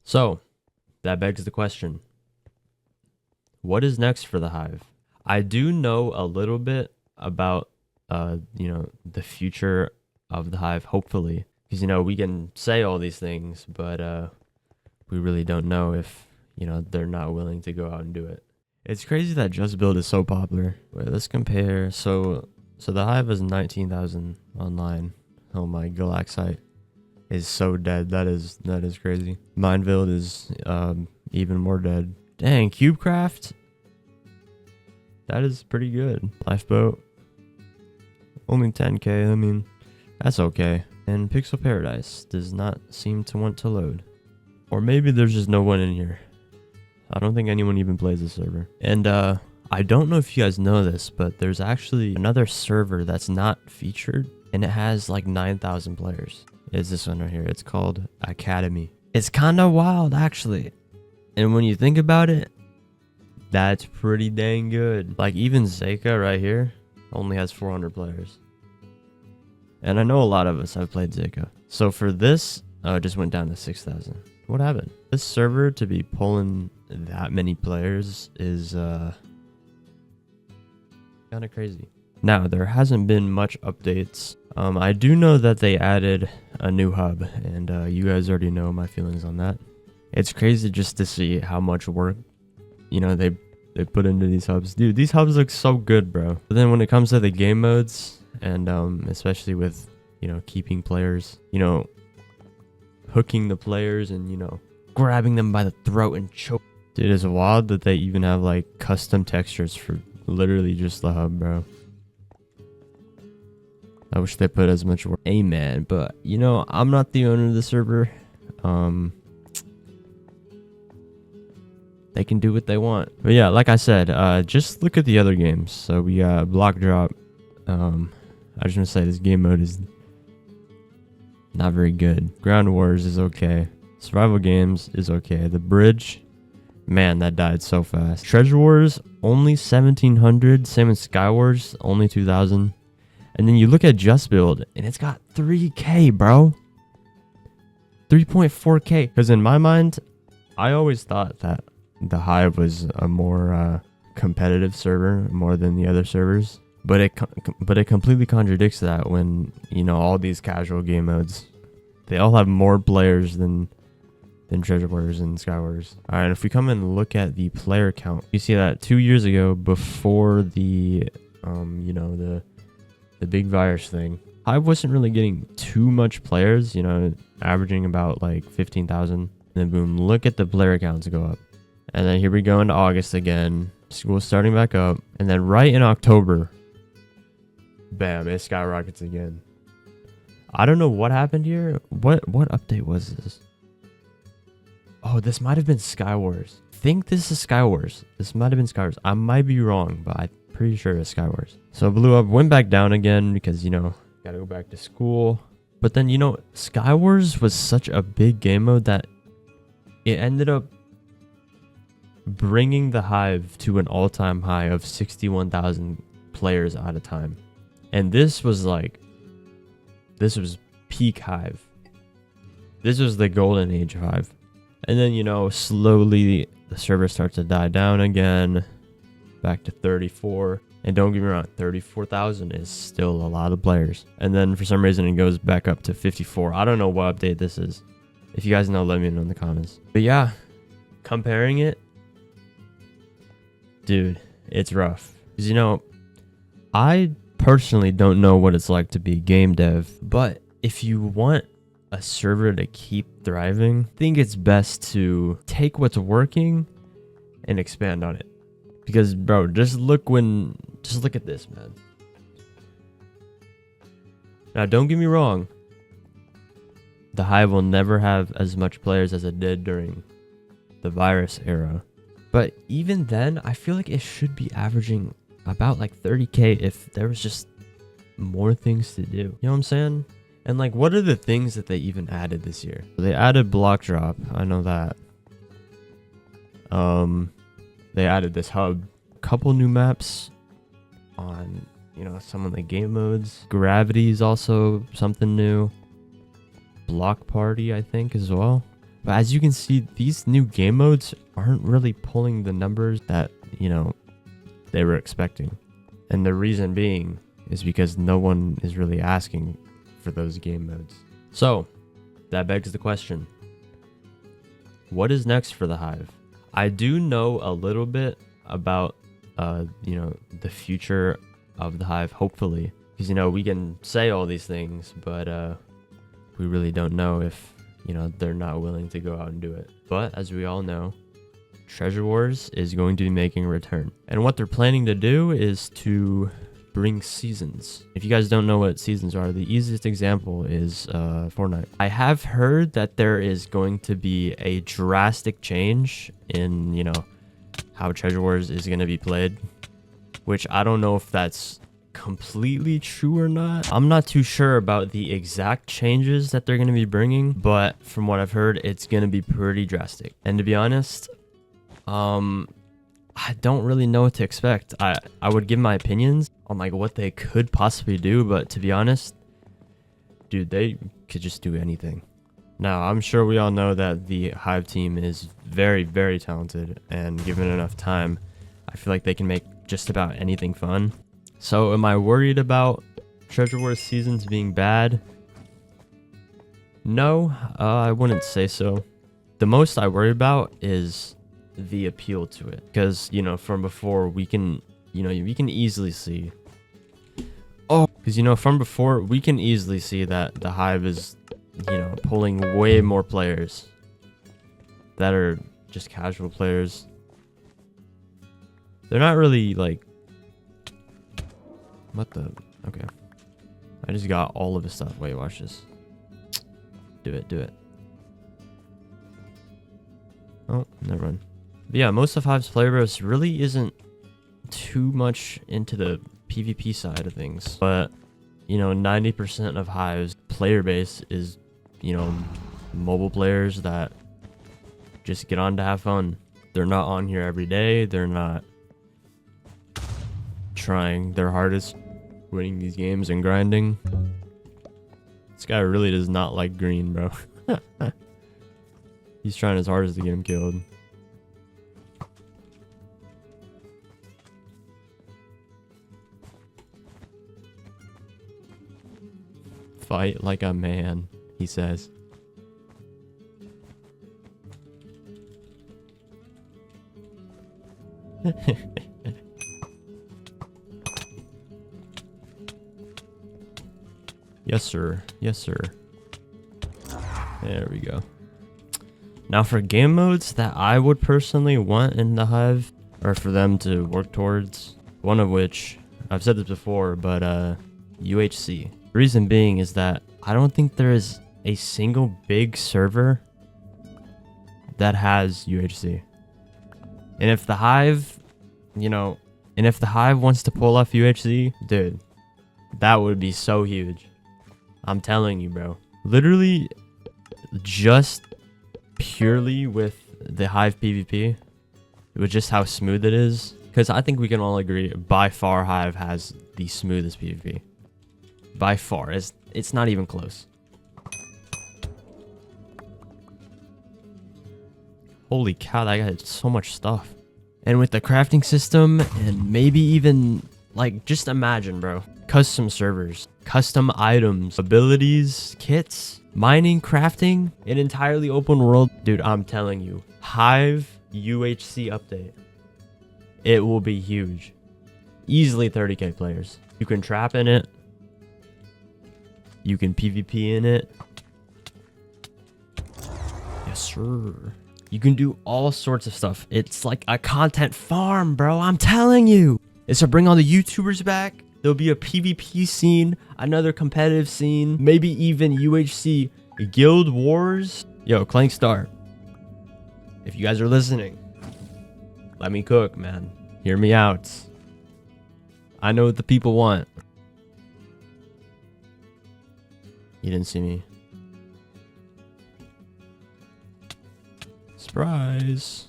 So that begs the question, what is next for the Hive? I do know a little bit about the future of the Hive, hopefully, because we can say all these things, but we really don't know if they're not willing to go out and do it. It's crazy that Just Build is so popular. Wait, let's compare. So the Hive is 19,000 online. Oh my, Galaxite is so dead. That is crazy. Mineville is even more dead. Dang, Cubecraft. That is pretty good. Lifeboat. Only 10k. I mean, that's okay. And Pixel Paradise does not seem to want to load. Or maybe there's just no one in here. I don't think anyone even plays the server. And I don't know if you guys know this, but there's actually another server that's not featured, and it has like 9,000 players. It's this one right here. It's called Academy. It's kind of wild, actually. And when you think about it, that's pretty dang good. Like even Zeka right here only has 400 players. And I know a lot of us have played Zeka. So for this, it just went down to 6,000. What happened? This server to be pulling that many players is kind of crazy. Now, there hasn't been much updates. I do know that they added a new hub, and you guys already know my feelings on that. It's crazy just to see how much work, they put into these hubs. Dude, these hubs look so good, bro. But then when it comes to the game modes, and especially with, keeping players, hooking the players and, grabbing them by the throat and choke. Dude, it's wild that they even have, like, custom textures for literally just the hub, bro. I wish they put as much work. Amen. But, I'm not the owner of the server. They can do what they want. But yeah, like I said, just look at the other games. So we got Block Drop. I just want to say this game mode is not very good. Ground Wars is okay. Survival Games is okay. The Bridge, man, that died so fast. Treasure Wars, only 1,700. Same as Sky Wars, only 2,000. And then you look at Just Build, and it's got 3K, bro. 3.4K. Because in my mind, I always thought that the Hive was a more competitive server, more than the other servers. But it completely contradicts that when, all these casual game modes, they all have more players than Treasure Wars and Sky Wars. All right, if we come and look at the player count, you see that 2 years ago, before the the big virus thing, Hive wasn't really getting too much players, averaging about like 15,000. And then boom, look at the player counts go up. And then here we go into August again, school's starting back up, and then right in October, bam, it skyrockets again. I don't know what happened here. What update was this? Oh, this might have been Sky Wars. I think this is Sky Wars. This might have been Sky Wars. I might be wrong, but I'm pretty sure it's Sky Wars. So it blew up, went back down again because, gotta go back to school. But then, Sky Wars was such a big game mode that it ended up bringing the Hive to an all-time high of 61,000 players at a time. And this was peak Hive. This was the golden age of Hive. And then, slowly the server starts to die down again, back to 34. And don't get me wrong, 34,000 is still a lot of players. And then for some reason it goes back up to 54. I don't know what update this is. If you guys know, let me know in the comments. But yeah, comparing it, dude, it's rough. Because, I personally don't know what it's like to be game dev, but if you want a server to keep thriving, I think it's best to take what's working and expand on it. Because, bro, just look at this, man. Now, don't get me wrong. The Hive will never have as much players as it did during the virus era. But even then, I feel like it should be averaging about like 30K if there was just more things to do. You know what I'm saying? And like, what are the things that they even added this year? They added Block Drop. I know that. They added this hub. Couple new maps on, some of the game modes. Gravity is also something new. Block Party, I think, as well. But as you can see, these new game modes aren't really pulling the numbers that, they were expecting. And the reason being is because no one is really asking for those game modes. So that begs the question, what is next for the Hive? I do know a little bit about, the future of the Hive, hopefully. Because, we can say all these things, but we really don't know if, they're not willing to go out and do it. But as we all know, Treasure Wars is going to be making a return. And what they're planning to do is to bring seasons. If you guys don't know what seasons are, the easiest example is Fortnite. I have heard that there is going to be a drastic change in, how Treasure Wars is going to be played, which I don't know if that's completely true or not. I'm not too sure about the exact changes that they're going to be bringing, but from what I've heard, it's going to be pretty drastic. And to be honest, I don't really know what to expect. I would give my opinions on like what they could possibly do, but to be honest, dude, they could just do anything. Now, I'm sure we all know that the Hive team is very, very talented, and given enough time, I feel like they can make just about anything fun. So am I worried about Treasure Wars seasons being bad? No, I wouldn't say so. The most I worry about is the appeal to it, because from before we can easily see that the Hive is pulling way more players that are just casual players. They're not really like, what the, okay, I just got all of his stuff. Wait, watch this. Do it. Oh, never mind. But yeah, most of Hive's player base really isn't too much into the PvP side of things. But, 90% of Hive's player base is, mobile players that just get on to have fun. They're not on here every day. They're not trying their hardest winning these games and grinding. This guy really does not like green, bro. He's trying his hardest to get him killed. Fight like a man, he says. Yes, sir. Yes, sir. There we go. Now for game modes that I would personally want in the Hive, or for them to work towards, one of which, I've said this before, but UHC. The reason being is that I don't think there is a single big server that has UHC. And if the Hive, wants to pull off UHC, dude, that would be so huge. I'm telling you, bro. Literally, just purely with the Hive PvP, with just how smooth it is, because I think we can all agree, by far, Hive has the smoothest PvP. By far. It's not even close. Holy cow, that guy had so much stuff. And with the crafting system, and maybe even, like, just imagine, bro. Custom servers, custom items, abilities, kits, mining, crafting, an entirely open world. Dude, I'm telling you, Hive UHC update. It will be huge. Easily 30k players. You can trap in it. You can PvP in it. Yes, sir. You can do all sorts of stuff. It's like a content farm, bro. I'm telling you. It's to bring all the YouTubers back. There'll be a PvP scene, another competitive scene, maybe even UHC Guild Wars. Yo, Clank Star, if you guys are listening, let me cook, man. Hear me out. I know what the people want. You didn't see me. Surprise.